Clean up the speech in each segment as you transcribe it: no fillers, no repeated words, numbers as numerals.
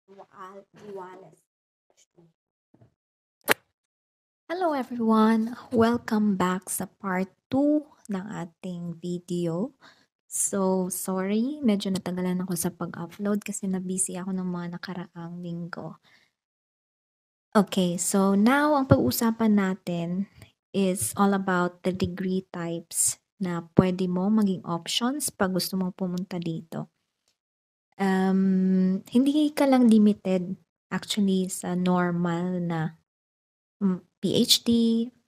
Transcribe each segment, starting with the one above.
Duales. Hello everyone! Welcome back sa part 2 ng ating video. So, sorry, medyo natagalan ako sa pag-upload kasi na-busy ako ng mga nakaraang linggo. Okay, so now ang pag-uusapan natin is all about the degree types na pwede mo maging options pag gusto mong pumunta dito. Hindi ka lang limited actually sa normal na PhD,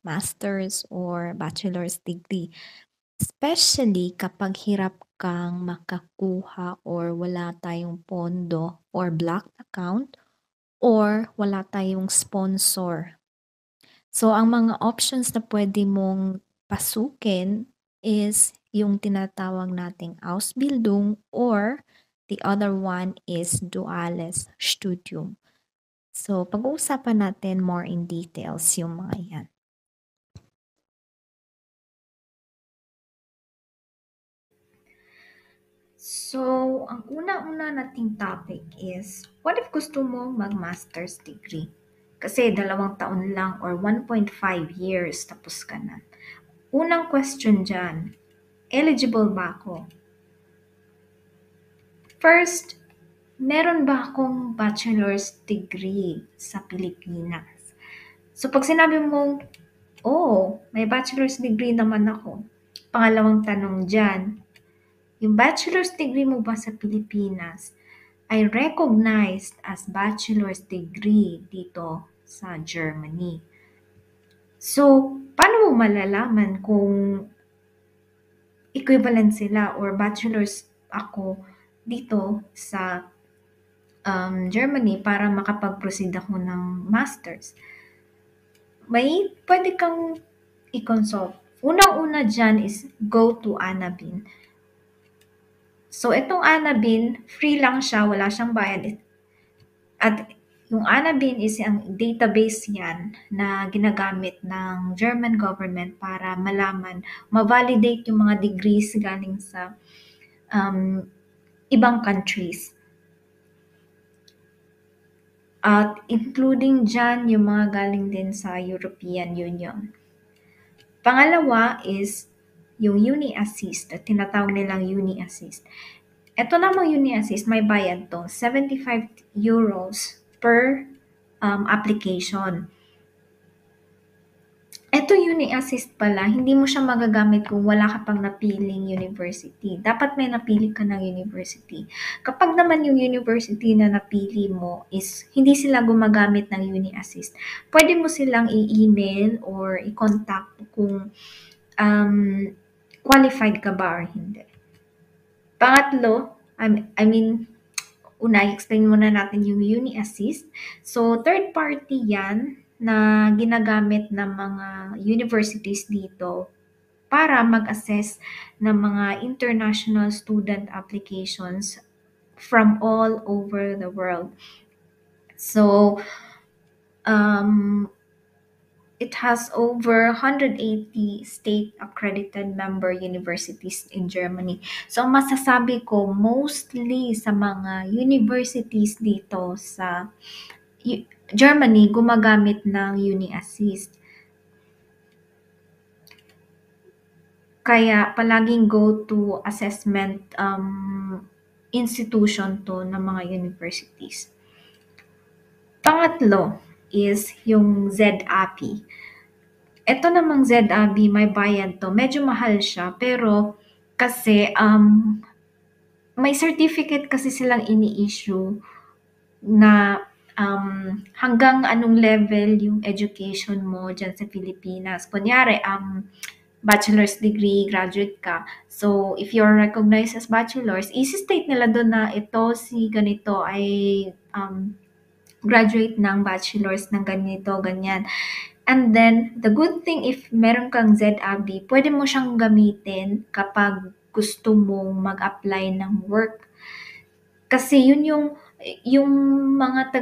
master's, or bachelor's degree. Especially kapag hirap kang makakuha or wala tayong pondo or blocked account or wala tayong sponsor. So, ang mga options na pwede mong pasukin is yung tinatawag nating Ausbildung or the other one is Duales Studium. So, pag-uusapan natin more in details yung mga yan. So, ang una-una nating topic is, what if gusto mo mag-master's degree? Kasi 2 taon lang or 1.5 years tapos ka na. Unang question dyan, eligible ba ako? First, meron ba akong bachelor's degree sa Pilipinas? So, pag sinabi mong, oh, may bachelor's degree naman ako. Pangalawang tanong dyan, yung bachelor's degree mo ba sa Pilipinas ay recognized as bachelor's degree dito sa Germany? So, paano mo malalaman kung equivalent sila or bachelor's ako dito sa Germany para makapag-proceed ako ng master's? Pwede kang i-consult. Unang-una dyan is go to Anabin. So, itong Anabin, free lang siya, wala siyang bayad. At yung Anabin is ang database yan na ginagamit ng German government para malaman, ma-validate yung mga degrees galing sa ibang countries. At including dyan yung mga galing din sa European Union. Pangalawa is yung Uni-Assist, at tinatawag nilang Uni-Assist. Ito namang Uni-Assist, may bayad to, 75 euros per application. Ito Uni-Assist pala, hindi mo siya magagamit kung wala ka pang napiling university. Dapat may napili ka ng university. Kapag naman yung university na napili mo is hindi sila gumagamit ng Uni-Assist, pwede mo silang i-email or i-contact kung qualified ka ba or hindi. Pangatlo, una, i-explain muna natin yung Uni-Assist. So, third party yan na ginagamit ng mga universities dito para mag-assess ng mga international student applications from all over the world. So, it has over 180 state-accredited member universities in Germany. So, masasabi ko, mostly sa mga universities dito sa Germany, gumagamit ng Uni-Assist. Kaya, palaging go-to assessment institution to ng mga universities. Pangatlo is yung ZAP. Ito namang ZAB, may bayad to. Medyo mahal siya, pero kasi may certificate kasi silang ini-issue na hanggang anong level yung education mo dyan sa Pilipinas. Kunyari, bachelor's degree, graduate ka. So, if you're recognized as bachelor's, isi-state nila doon na ito, si ganito ay graduate ng bachelor's ng ganito, ganyan. And then, the good thing if meron kang ZAB, pwede mo siyang gamitin kapag gusto mong mag-apply ng work. Kasi yun yung mga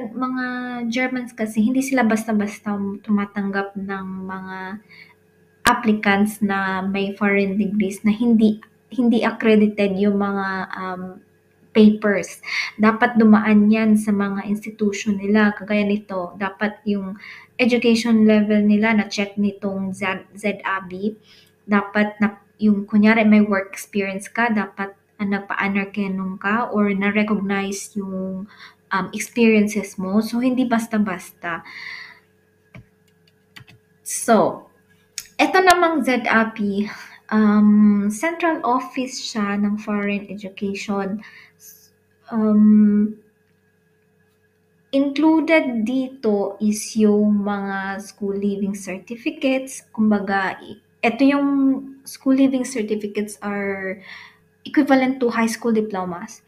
Germans kasi hindi sila basta-basta tumatanggap ng mga applicants na may foreign degrees na hindi accredited yung mga papers. Dapat dumaan yan sa mga institution nila. Kagaya nito, dapat yung education level nila na-check nitong ZAB. Dapat na, yung kunyari may work experience ka, dapat nagpa-honor kenong ka or na-recognize yung experiences mo. So, hindi basta-basta. So, eto namang ZAP, central office siya ng foreign education. Um, Included dito is yung mga school leaving certificates. Kumbaga, ito yung school leaving certificates are equivalent to high school diplomas.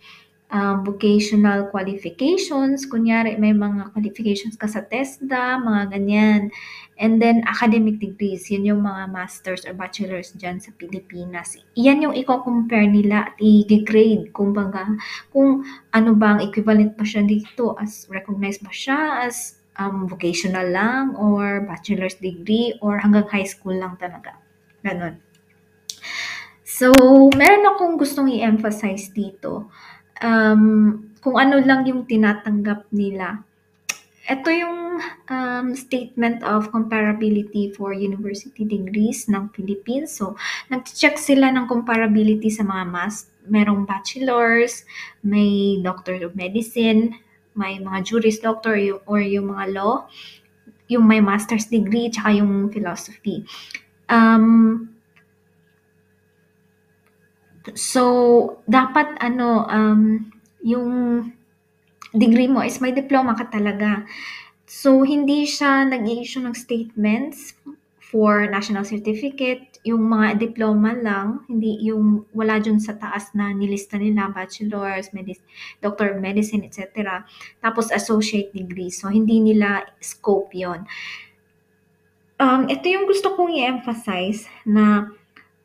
Vocational qualifications, kunyari may mga qualifications ka sa TESDA, mga ganyan. And then academic degrees, yun yung mga masters or bachelors dyan sa Pilipinas. Yan yung i-compare nila at i-grade, kumbaga, kung ano ba ang equivalent pa siya dito, as recognized ba siya as vocational lang or bachelor's degree or hanggang high school lang talaga. Ganon. So, meron akong gustong i-emphasize dito. Kung ano lang yung tinatanggap nila. Ito yung statement of comparability for university degrees ng Philippines. So, nag-check sila ng comparability sa mga merong bachelors, may doctor of medicine, may mga juris doctor or yung mga law, yung may master's degree, tsaka yung philosophy. So, dapat yung degree mo is may diploma ka talaga. So, hindi siya nag-i-issue ng statements for national certificate, yung mga diploma lang, hindi yung wala dun sa taas na nilista nila, bachelor's, doctor of medicine, etc. Tapos associate degree. So, hindi nila scope yon. Ito yung gusto kong i-emphasize na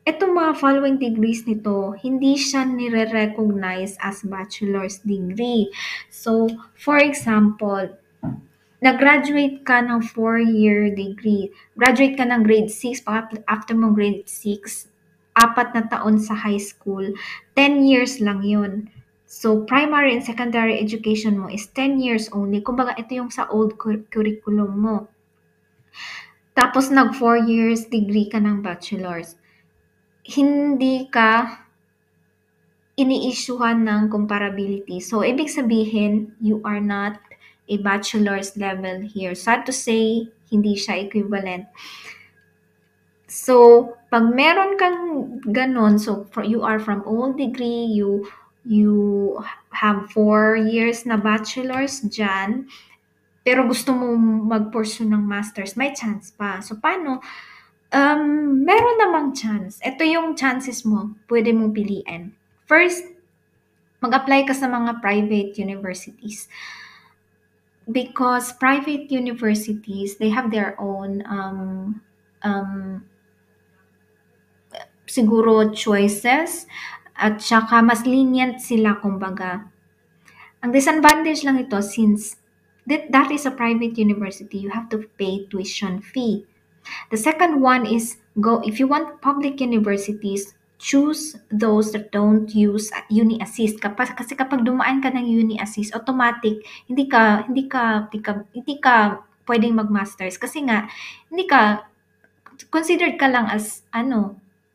itong mga following degrees nito, hindi siya nire-recognize as bachelor's degree. So, for example, nag-graduate ka ng 4-year degree. Graduate ka ng grade 6, after mo grade 6, 4 na taon sa high school, 10 years lang yun. So, primary and secondary education mo is 10 years only. Kumbaga, ito yung sa old curriculum mo. Tapos, nag 4 years degree ka ng bachelor's. Hindi ka ini-issuehan ng comparability. So, ibig sabihin, you are not a bachelor's level here. Sad to say, hindi siya equivalent. So, pag meron kang ganon, so you are from old degree, you have 4 years na bachelor's dyan, pero gusto mo mag-pursue ng master's, may chance pa. So, paano? Meron namang chance. Ito yung chances mo, pwede mong piliin. First, mag-apply ka sa mga private universities. Because private universities, they have their own siguro choices at saka mas lenient sila kumbaga. Ang disadvantage lang ito since that is a private university, you have to pay tuition fee. The second one is if you want public universities, choose those that don't use uni assist. Kasi kapag dumaan ka ng uni assist, automatic hindi ka pwedeng mag-masters kasi nga hindi ka considered ka lang as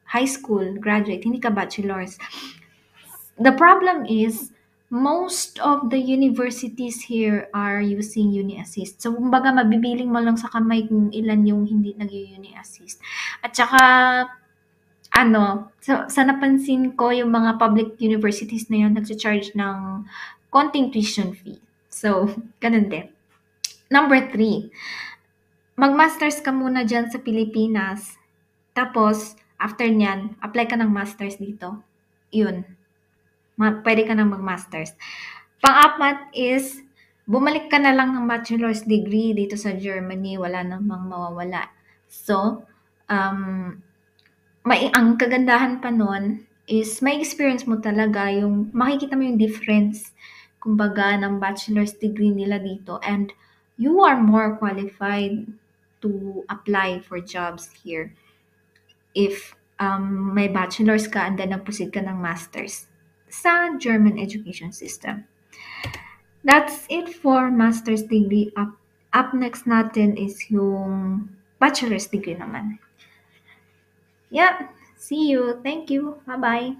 high school graduate, hindi ka bachelor's. The problem is most of the universities here are using uni assist. So, kumbaga mabibiling mo lang sa kamay kung ilan yung hindi nag-uni assist. At saka sa napansin ko yung mga public universities na yun nagcha-charge ng konting tuition fee. So, ganun din. Number 3, mag-masters ka muna dyan sa Pilipinas. Tapos, after nyan, apply ka ng masters dito. Yun. Pwede ka nang mag-masters. Pang-apat is, bumalik ka na lang ng bachelor's degree dito sa Germany. Wala namang mawawala. So, ang kagandahan pa nun is may experience mo talaga yung makikita mo yung difference kumbaga ng bachelor's degree nila dito and you are more qualified to apply for jobs here if may bachelor's ka and then nag-proceed ka ng master's. sa German education system. That's it for master's degree. Up next natin is yung bachelor's degree naman. Yeah, see you. Thank you. Bye-bye.